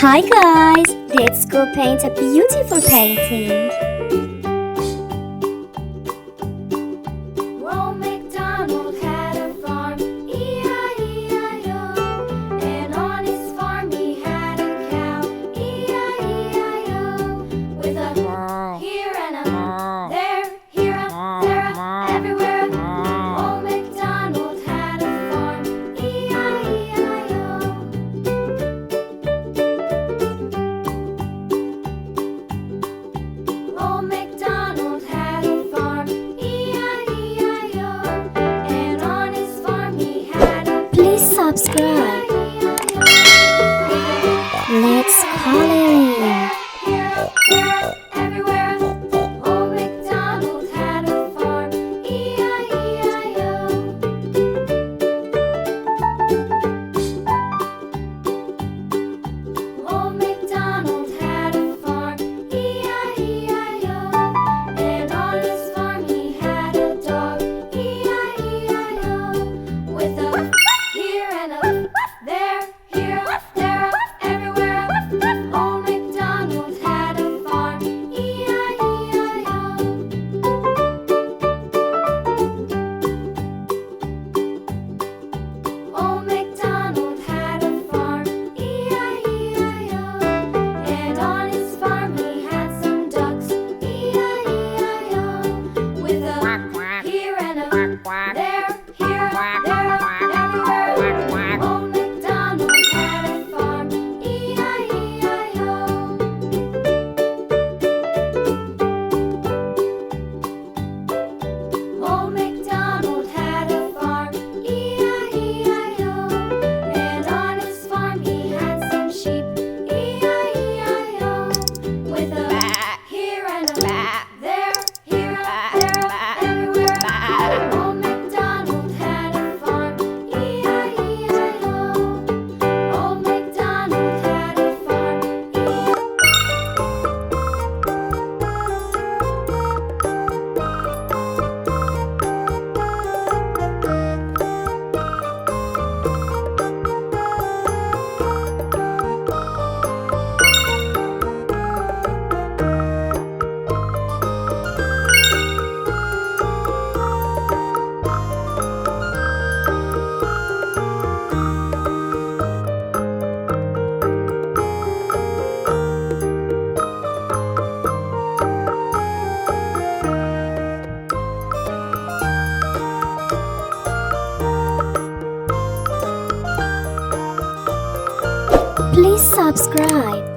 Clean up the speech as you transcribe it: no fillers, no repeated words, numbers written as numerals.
Hi guys, let's go paint a beautiful painting. Old MacDonald had a farm, E-I-E-I-O. And on his farm he had a cow, E-I-E-I-O. With a here and a there, here a, there a, everywhere. Old MacDonald had a farm, E-I-E-I-O. Old MacDonald had a farm, E-I-E-I-O. And on his farm he had a Please subscribe. Let's color in. here, there, everywhere. Old MacDonald had a farm, E-I-E-I-O. Old MacDonald had a farm, E-I-E-I-O. And on his farm he had a dog, E-I-E-I-O. With a here and a there, here, there, everywhere. Old MacDonald had a farm, E-I-E-I-O. Old MacDonald had a farm, E-I-E-I-O. And on his farm he had some ducks, E-I-E-I-O. With a here and a there, here, there, everywhere. Old MacDonald had a farm, E-I-E-I-O. Old MacDonald had a farm, E-I-E-I-O. And on his farm he had some sheep, E-I-E-I-O. With a here and a there, here, there, everywhere. Old MacDonald had a farm, E-I-E-I-O. Old MacDonald had a farm, Please subscribe.